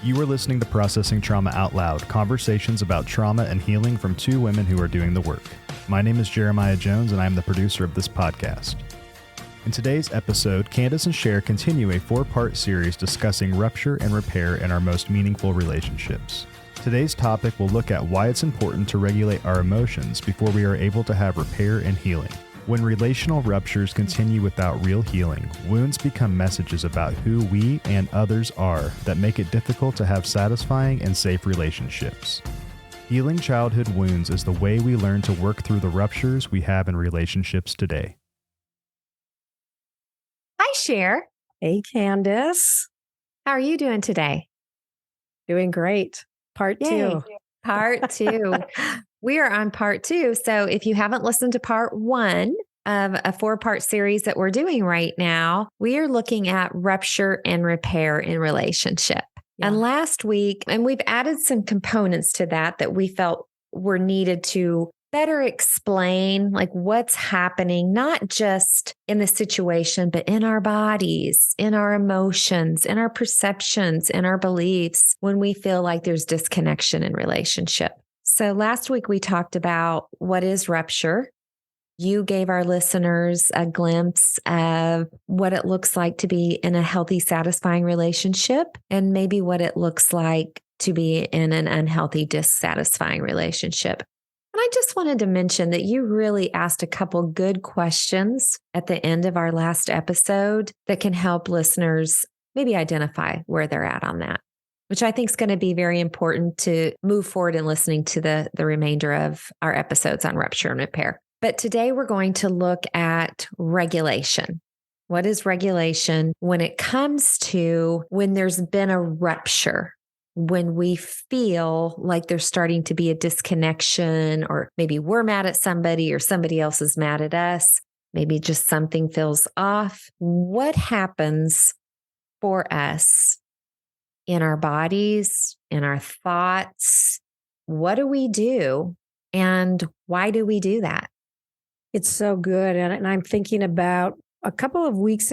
You are listening to Processing Trauma Out Loud, conversations about trauma and healing from two women who are doing the work. My name is Jeremiah Jones, and I am the producer of this podcast. In today's episode, Candace and Cher continue a 4-part series discussing rupture and repair in our most meaningful relationships. Today's topic will look at why it's important to regulate our emotions before we are able to have repair and healing. When relational ruptures continue without real healing, wounds become messages about who we and others are that make it difficult to have satisfying and safe relationships. Healing childhood wounds is the way we learn to work through the ruptures we have in relationships today. Hi, Cher. Hey, Candace. How are you doing today? Doing great. Part two. Part two. We are on part two. So if you haven't listened to part one of a 4-part series that we're doing right now, we are looking at rupture and repair in relationship. Yeah. And last week, and we've added some components to that we felt were needed to better explain like what's happening, not just in the situation, but in our bodies, in our emotions, in our perceptions, in our beliefs, when we feel like there's disconnection in relationship. So last week we talked about what is rupture. You gave our listeners a glimpse of what it looks like to be in a healthy, satisfying relationship, and maybe what it looks like to be in an unhealthy, dissatisfying relationship. And I just wanted to mention that you really asked a couple good questions at the end of our last episode that can help listeners maybe identify where they're at on that, which I think is going to be very important to move forward in listening to the remainder of our episodes on rupture and repair. But today we're going to look at regulation. What is regulation when it comes to when there's been a rupture? When we feel like there's starting to be a disconnection, or maybe we're mad at somebody or somebody else is mad at us, maybe just something feels off. What happens for us in our bodies, in our thoughts? What do we do? And why do we do that? It's so good. And I'm thinking about a few weeks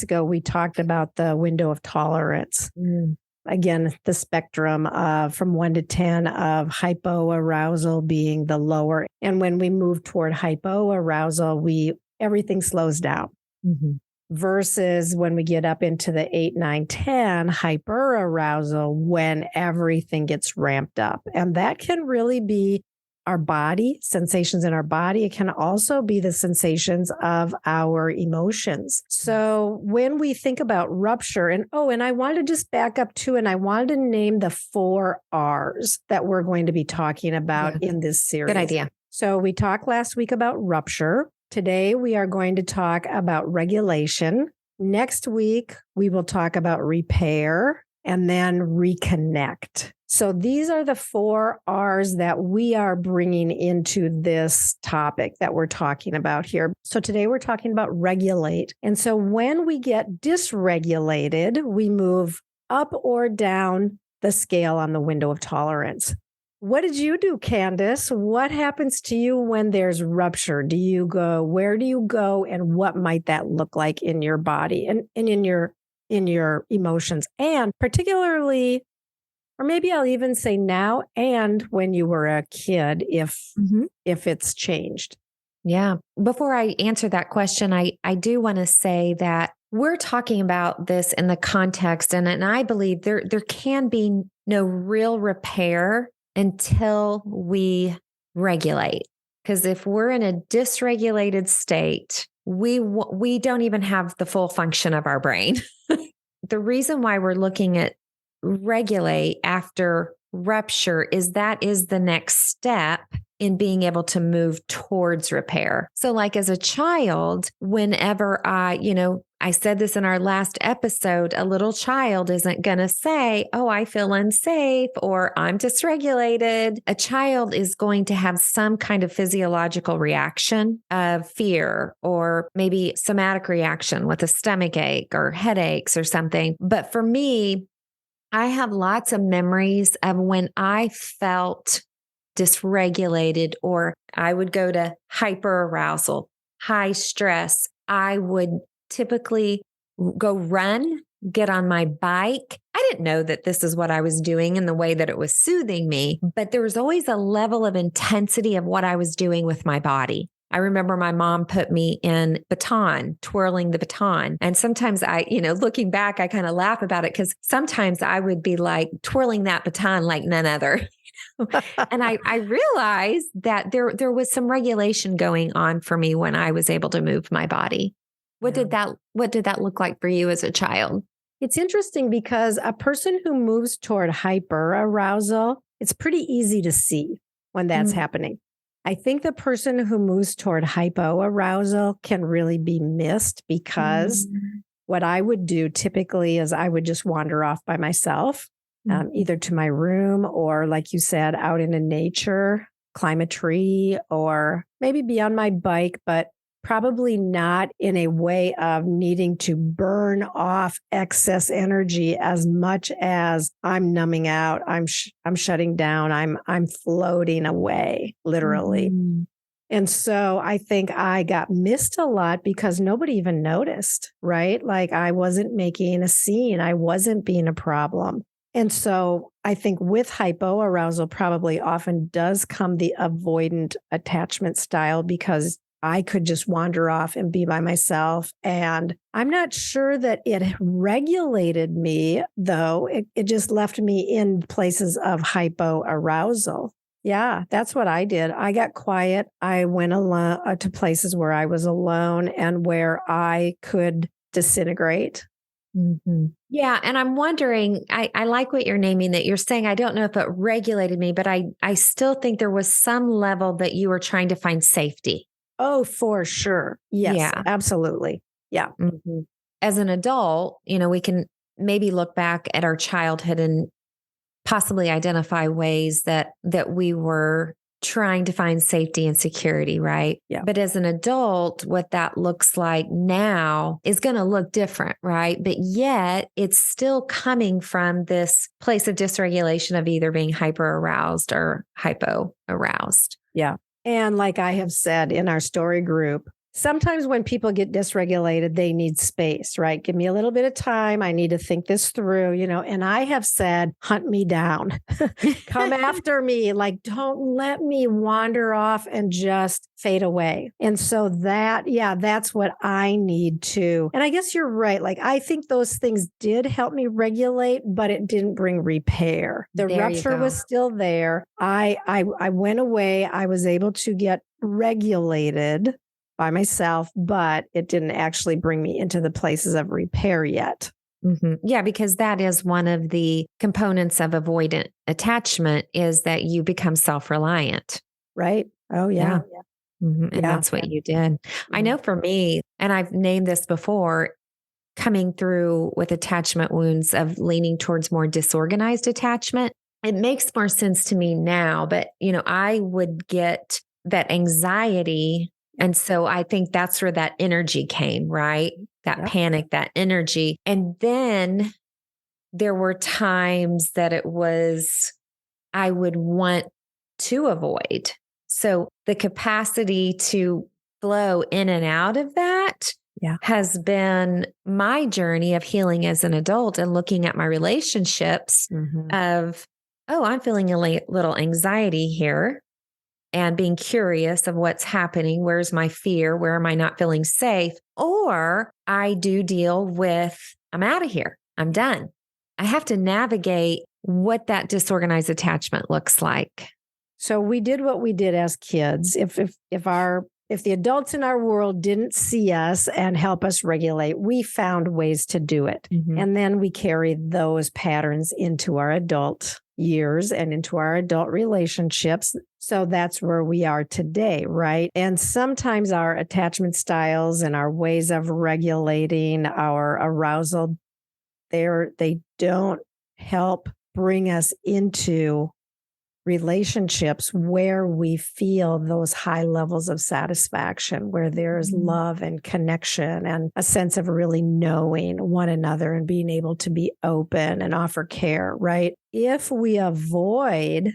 ago, we talked about the window of tolerance. Again, the spectrum of from 1 to 10 of hypoarousal being the lower. And when we move toward hypoarousal, everything slows down. Mm-hmm. Versus when we get up into the 8, 9, 10 hyperarousal, when everything gets ramped up. And that can really be our body, sensations in our body. It can also be the sensations of our emotions. So when we think about rupture, and I wanted to just back up too, and I wanted to name the 4 R's that we're going to be talking about in this series. Good idea. So we talked last week about rupture. Today we are going to talk about regulation. Next week, we will talk about repair and then reconnect. So these are the 4 R's that we are bringing into this topic that we're talking about here. So today we're talking about regulate. And so when we get dysregulated, we move up or down the scale on the window of tolerance. What did you do, Candace? What happens to you when there's rupture? Where do you go, and what might that look like in your body and in your emotions? And particularly, or maybe I'll even say now and when you were a kid, if it's changed. Yeah. Before I answer that question, I do want to say that we're talking about this in the context, and I believe there can be no real repair until we regulate. Because if we're in a dysregulated state, we don't even have the full function of our brain. The reason why we're looking at regulate after rupture is that is the next step in being able to move towards repair. So like as a child, whenever I said this in our last episode, a little child isn't going to say, oh, I feel unsafe or I'm dysregulated. A child is going to have some kind of physiological reaction of fear, or maybe somatic reaction with a stomach ache or headaches or something. But for me, I have lots of memories of when I felt dysregulated, or I would go to hyperarousal, high stress. I would typically go run, get on my bike. I didn't know that this is what I was doing and the way that it was soothing me, but there was always a level of intensity of what I was doing with my body. I remember my mom put me in baton, twirling the baton. And sometimes looking back, I kind of laugh about it because sometimes I would be like twirling that baton like none other. And I realized that there was some regulation going on for me when I was able to move my body. What did that look like for you as a child? It's interesting because a person who moves toward hyperarousal, it's pretty easy to see when that's happening. I think the person who moves toward hypoarousal can really be missed because what I would do typically is I would just wander off by myself, either to my room or, like you said, out into nature, climb a tree, or maybe be on my bike, but probably not in a way of needing to burn off excess energy as much as I'm numbing out. I'm shutting down. I'm floating away, literally. Mm-hmm. And so I think I got missed a lot because nobody even noticed, right? Like I wasn't making a scene. I wasn't being a problem. And so I think with hypoarousal probably often does come the avoidant attachment style because I could just wander off and be by myself. And I'm not sure that it regulated me, though. It just left me in places of hypoarousal. Yeah, that's what I did. I got quiet. I went alone to places where I was alone and where I could disintegrate. Mm-hmm. Yeah. And I'm wondering, I like what you're naming that you're saying. I don't know if it regulated me, but I still think there was some level that you were trying to find safety. Oh, for sure. Yes, absolutely. Yeah. Mm-hmm. As an adult, we can maybe look back at our childhood and possibly identify ways that we were trying to find safety and security, right? Yeah. But as an adult, what that looks like now is going to look different, right? But yet it's still coming from this place of dysregulation of either being hyper aroused or hypo aroused. Yeah. And like I have said in our story group, sometimes when people get dysregulated, they need space, right? Give me a little bit of time. I need to think this through, and I have said, hunt me down, come after me. Like, don't let me wander off and just fade away. And so that's what I need to. And I guess you're right. Like, I think those things did help me regulate, but it didn't bring repair. The rupture was still there. I went away. I was able to get regulated by myself, but it didn't actually bring me into the places of repair yet. Mm-hmm. Yeah, because that is one of the components of avoidant attachment is that you become self-reliant. Right. Oh, yeah. Mm-hmm. And that's what you did. Mm-hmm. I know for me, and I've named this before, coming through with attachment wounds of leaning towards more disorganized attachment, it makes more sense to me now. But, I would get that anxiety. And so I think that's where that energy came, right? That panic, that energy. And then there were times that I would want to avoid. So the capacity to flow in and out of that has been my journey of healing as an adult and looking at my relationships of, I'm feeling a little anxiety here. And being curious of what's happening. Where's my fear? Where am I not feeling safe? Or I do deal with, I'm out of here. I'm done. I have to navigate what that disorganized attachment looks like. So we did what we did as kids. If the adults in our world didn't see us and help us regulate, we found ways to do it. Mm-hmm. And then we carried those patterns into our adult years and into our adult relationships. So that's where we are today, right? And sometimes our attachment styles and our ways of regulating our arousal, they don't help bring us into relationships where we feel those high levels of satisfaction, where there's love and connection and a sense of really knowing one another and being able to be open and offer care, right? If we avoid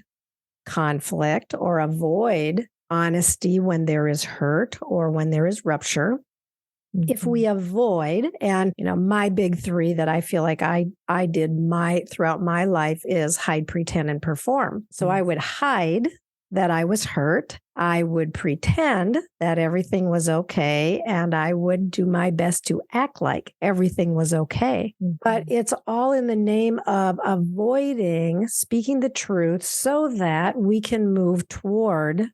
conflict or avoid honesty when there is hurt or when there is rupture, If we avoid, and my big three that I feel like I did throughout my life is hide, pretend, and perform. So I would hide that I was hurt. I would pretend that everything was okay, and I would do my best to act like everything was okay. But it's all in the name of avoiding speaking the truth so that we can move toward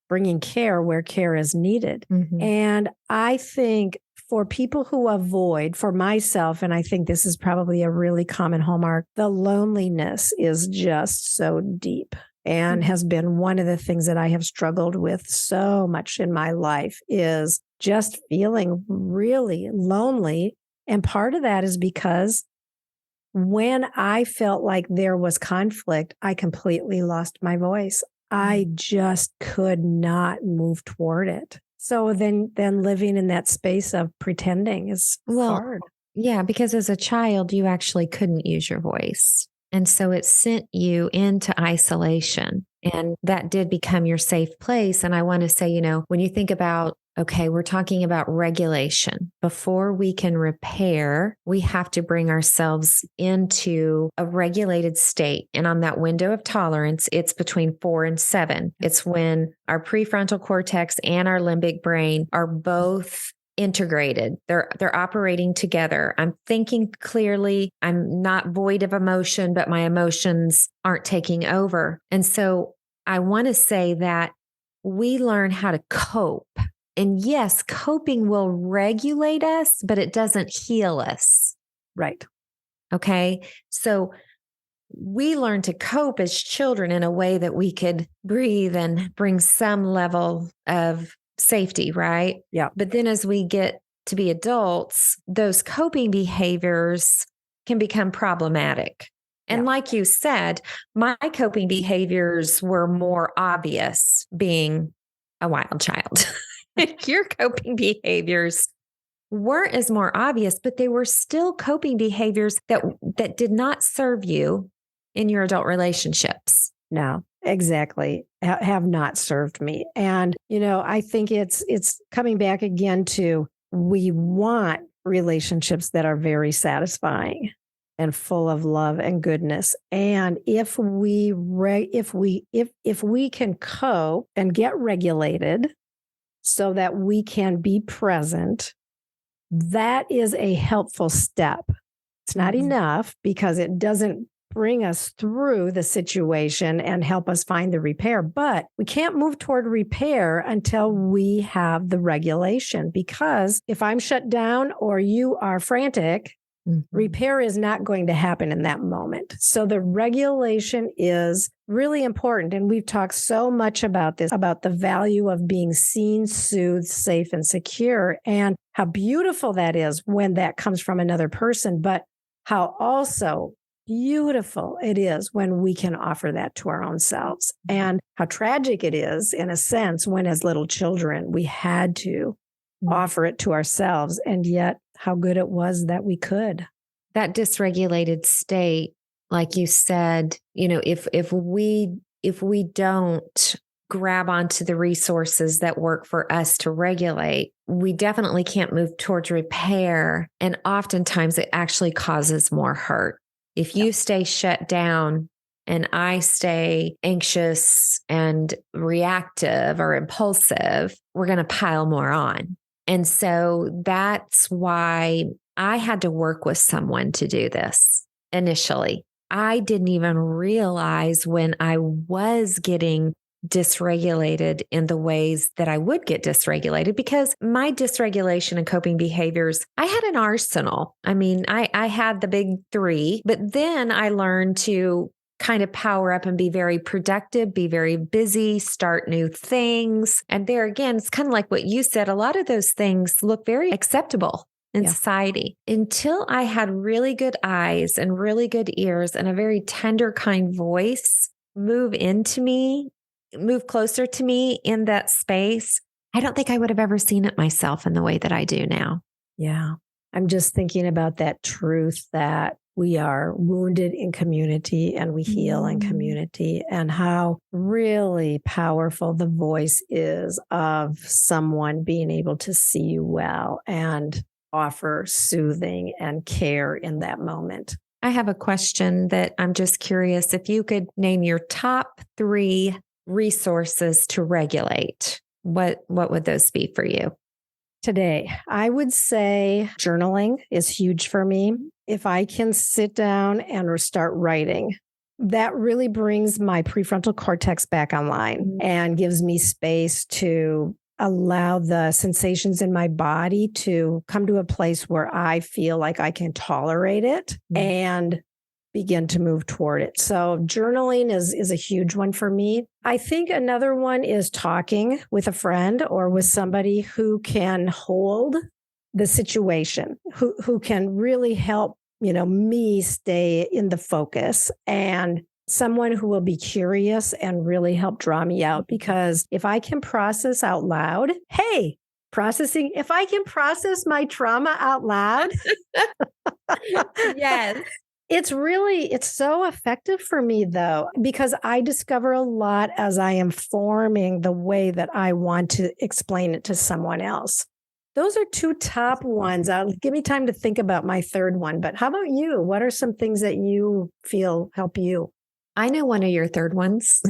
bringing care where care is needed. And I think for people who avoid, for myself, and I think this is probably a really common hallmark, the loneliness is just so deep and has been one of the things that I have struggled with so much in my life, is just feeling really lonely. And part of that is because when I felt like there was conflict, I completely lost my voice. I just could not move toward it. So then living in that space of pretending is hard. Yeah, because as a child, you actually couldn't use your voice. And so it sent you into isolation. And that did become your safe place. And I want to say, when you think about, okay, we're talking about regulation. Before we can repair, we have to bring ourselves into a regulated state. And on that window of tolerance, it's between 4 and 7. It's when our prefrontal cortex and our limbic brain are both integrated. They're operating together. I'm thinking clearly. I'm not void of emotion, but my emotions aren't taking over. And so I want to say that we learn how to cope. And yes, coping will regulate us, but it doesn't heal us. Right. Okay. So we learn to cope as children in a way that we could breathe and bring some level of safety, right? Yeah. But then as we get to be adults, those coping behaviors can become problematic. And like you said, my coping behaviors were more obvious being a wild child. Your coping behaviors weren't as more obvious, but they were still coping behaviors that did not serve you in your adult relationships. No, exactly. Have not served me. And, I think it's coming back again to, we want relationships that are very satisfying and full of love and goodness. And if we can cope and get regulated so that we can be present, that is a helpful step. It's not enough, because it doesn't bring us through the situation and help us find the repair. But we can't move toward repair until we have the regulation, because if I'm shut down or you are frantic, repair is not going to happen in that moment. So the regulation is really important. And we've talked so much about this, about the value of being seen, soothed, safe, and secure, and how beautiful that is when that comes from another person, but how also beautiful it is when we can offer that to our own selves, and how tragic it is, in a sense, when as little children we had to offer it to ourselves, and yet how good it was that we could. That dysregulated state, like you said, if we don't grab onto the resources that work for us to regulate, we definitely can't move towards repair. And oftentimes it actually causes more hurt. If you stay shut down and I stay anxious and reactive or impulsive, we're going to pile more on. And so that's why I had to work with someone to do this initially. I didn't even realize when I was getting dysregulated in the ways that I would get dysregulated, because my dysregulation and coping behaviors, I had an arsenal. I mean, I had the big three, but then I learned to kind of power up and be very productive, be very busy, start new things. And there again, it's kind of like what you said. A lot of those things look very acceptable in society, until I had really good eyes and really good ears and a very tender, kind voice move closer to me in that space. I don't think I would have ever seen it myself in the way that I do now. Yeah. I'm just thinking about that truth that we are wounded in community and we heal in community, and how really powerful the voice is of someone being able to see you well and offer soothing and care in that moment. I have a question that I'm just curious if you could name your top 3 resources to regulate. What would those be for you? Today, I would say journaling is huge for me. If I can sit down and start writing, that really brings my prefrontal cortex back online and gives me space to allow the sensations in my body to come to a place where I feel like I can tolerate it and begin to move toward it. So journaling is a huge one for me. I think another one is talking with a friend or with somebody who can hold the situation, who can really help, me stay in the focus, and someone who will be curious and really help draw me out. Because if I can process out loud, if I can process my trauma out loud. Yes. It's so effective for me though, because I discover a lot as I am forming the way that I want to explain it to someone else. Those are 2 top ones. Give me time to think about my third one. But how about you? What are some things that you feel help you? I know one of your third ones.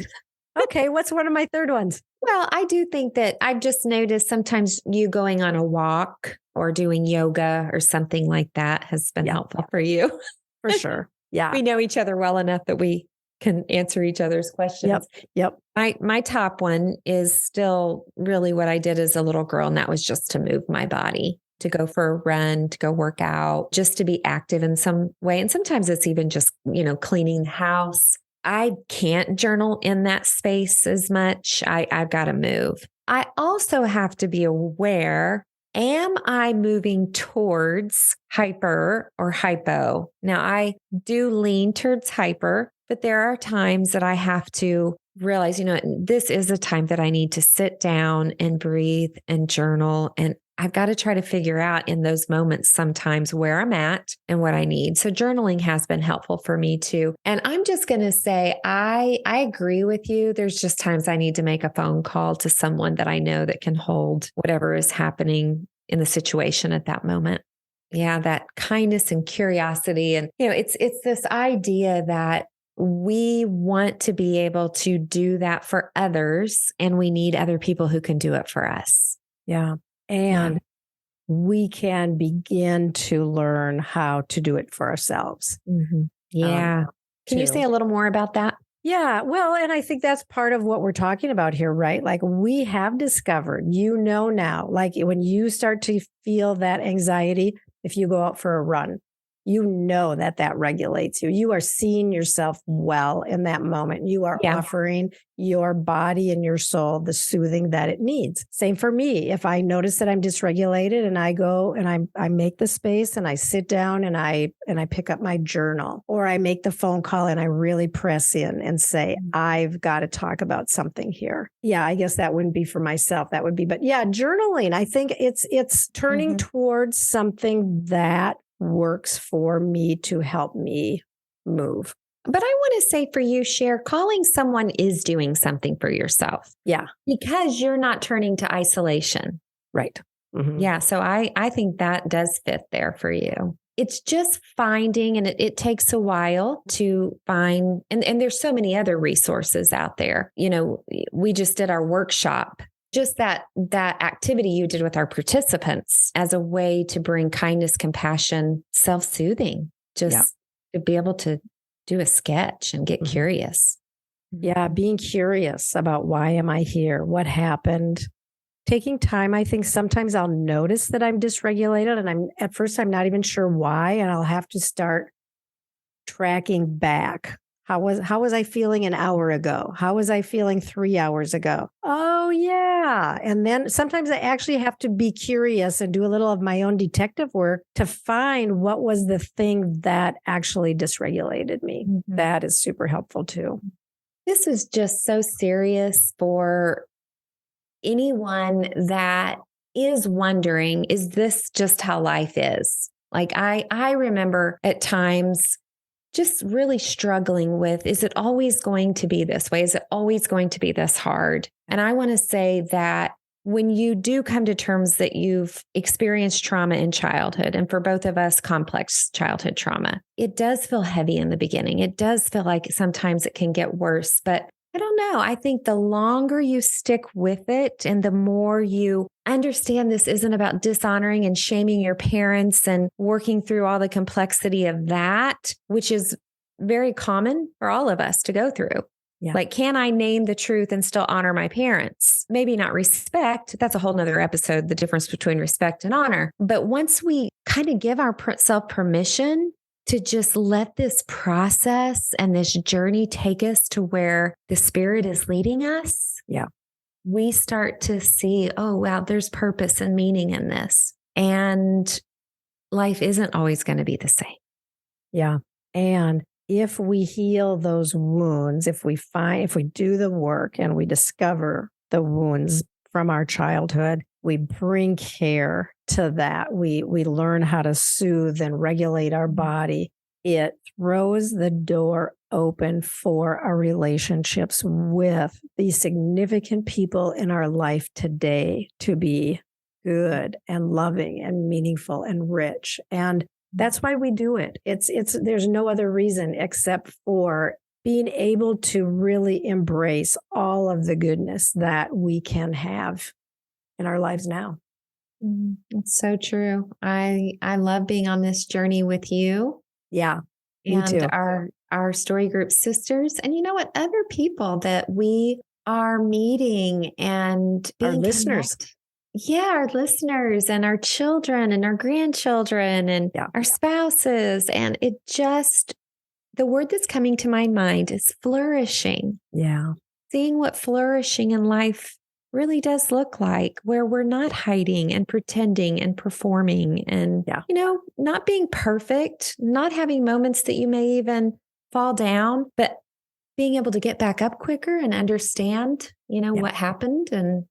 Okay. What's one of my third ones? Well, I do think that I've just noticed sometimes you going on a walk or doing yoga or something like that has been helpful for you. For sure. Yeah. We know each other well enough that we can answer each other's questions. Yep. My top one is still really what I did as a little girl, and that was just to move my body, to go for a run, to go work out, just to be active in some way. And sometimes it's even just, cleaning the house. I can't journal in that space as much. I've got to move. I also have to be aware, am I moving towards hyper or hypo? Now, I do lean towards hyper, but there are times that I have to realize, this is a time that I need to sit down and breathe and journal. And I've got to try to figure out in those moments sometimes where I'm at and what I need. So journaling has been helpful for me too. And I'm just going to say, I agree with you. There's just times I need to make a phone call to someone that I know that can hold whatever is happening in the situation at that moment. Yeah, that kindness and curiosity. And, it's this idea that we want to be able to do that for others, and we need other people who can do it for us. Yeah. And we can begin to learn how to do it for ourselves. Mm-hmm. Yeah. Can you say a little more about that? Yeah. Well, and I think that's part of what we're talking about here, right? Like we have discovered, now, like when you start to feel that anxiety, if you go out for a run, that regulates you. You are seeing yourself well in that moment. You are offering your body and your soul the soothing that it needs. Same for me. If I notice that I'm dysregulated and I go and I make the space and I sit down and I pick up my journal, or I make the phone call and I really press in and say, I've got to talk about something here. Yeah, I guess that wouldn't be for myself. That would be, but yeah, journaling. I think it's turning towards something that works for me to help me move. But I want to say for you, Cher, calling someone is doing something for yourself. Yeah. Because you're not turning to isolation. Right. Mm-hmm. Yeah. So I think that does fit there for you. It's just finding, and it takes a while to find, and there's so many other resources out there. We just did our workshop. Just that activity you did with our participants as a way to bring kindness, compassion, self-soothing, just to be able to do a sketch and get curious. Yeah, being curious about why am I here? What happened? Taking time. I think sometimes I'll notice that I'm dysregulated and at first I'm not even sure why, and I'll have to start tracking back. How was I feeling an hour ago? How was I feeling 3 hours ago? Oh, yeah. And then sometimes I actually have to be curious and do a little of my own detective work to find what was the thing that actually dysregulated me. Mm-hmm. That is super helpful too. This is just so serious for anyone that is wondering, is this just how life is? Like I remember at times just really struggling with, is it always going to be this way? Is it always going to be this hard? And I want to say that when you do come to terms that you've experienced trauma in childhood, and for both of us, complex childhood trauma, it does feel heavy in the beginning. It does feel like sometimes it can get worse, but I don't know. I think the longer you stick with it and the more you understand this isn't about dishonoring and shaming your parents and working through all the complexity of that, which is very common for all of us to go through. Yeah. Like, can I name the truth and still honor my parents? Maybe not respect. That's a whole nother episode, the difference between respect and honor. But once we kind of give ourselves permission to just let this process and this journey take us to where the Spirit is leading us, we start to see, oh, wow, there's purpose and meaning in this. And life isn't always going to be the same. Yeah. And if we heal those wounds, if we do the work and we discover the wounds from our childhood, we bring care to that. We learn how to soothe and regulate our body. It throws the door open for our relationships with the significant people in our life today to be good and loving and meaningful and rich. And that's why we do it. There's no other reason except for being able to really embrace all of the goodness that we can have in our lives now. It's so true. I love being on this journey with you. Yeah. Me And too. our story group sisters. And you know what? Other people that we are meeting and Our listeners. Yeah, our listeners and our children and our grandchildren and our spouses. And it just, the word that's coming to my mind is flourishing. Yeah. Seeing what flourishing in life really does look like, where we're not hiding and pretending and performing and, not being perfect, not having moments that you may even fall down, but being able to get back up quicker and understand, what happened. And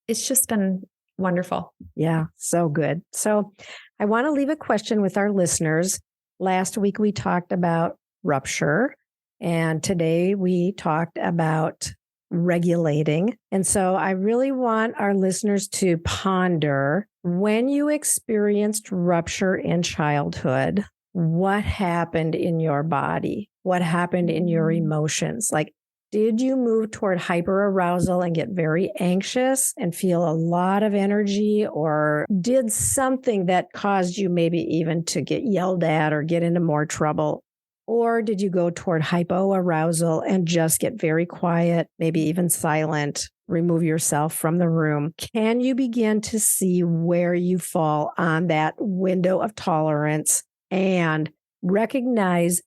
it's just been wonderful. Yeah, so good. So I want to leave a question with our listeners. Last week we talked about rupture, and today we talked about regulating. And so I really want our listeners to ponder, when you experienced rupture in childhood, what happened in your body? What happened in your emotions? Like, did you move toward hyperarousal and get very anxious and feel a lot of energy? Or did something that caused you maybe even to get yelled at or get into more trouble? Or did you go toward hypoarousal and just get very quiet, maybe even silent, remove yourself from the room? Can you begin to see where you fall on that window of tolerance and recognize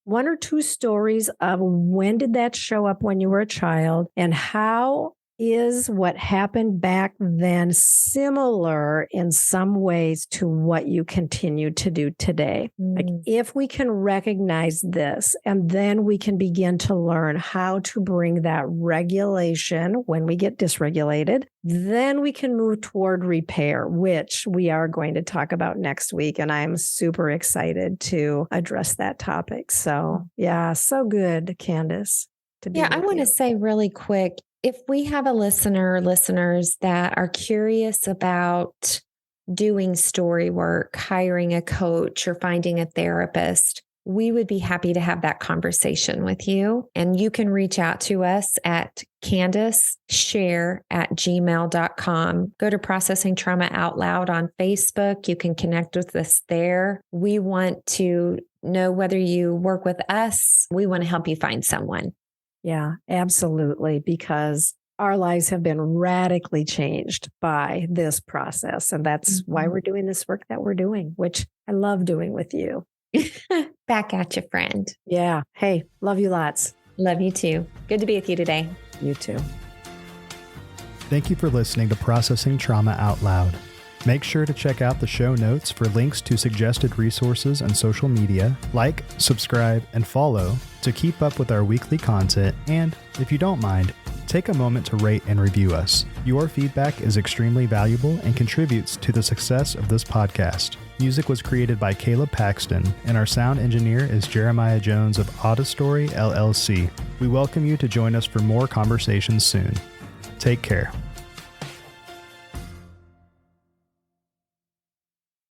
one or two stories of when did that show up when you were a child, and how is what happened back then similar in some ways to what you continue to do today? Like, if we can recognize this, and then we can begin to learn how to bring that regulation when we get dysregulated, then we can move toward repair, which we are going to talk about next week. And I'm super excited to address that topic. So yeah, so good, Candace. I want to say really quick, if we have listeners that are curious about doing story work, hiring a coach, or finding a therapist, we would be happy to have that conversation with you. And you can reach out to us at CandaceShare@gmail.com. Go to Processing Trauma Out Loud on Facebook. You can connect with us there. We want to know whether you work with us. We want to help you find someone. Yeah, absolutely. Because our lives have been radically changed by this process. And that's why we're doing this work that we're doing, which I love doing with you. Back at you, friend. Yeah. Hey, love you lots. Love you too. Good to be with you today. You too. Thank you for listening to Processing Trauma Out Loud. Make sure to check out the show notes for links to suggested resources and social media. Like, subscribe, and follow to keep up with our weekly content. And if you don't mind, take a moment to rate and review us. Your feedback is extremely valuable and contributes to the success of this podcast. Music was created by Caleb Paxton, and our sound engineer is Jeremiah Jones of Audistory LLC. We welcome you to join us for more conversations soon. Take care.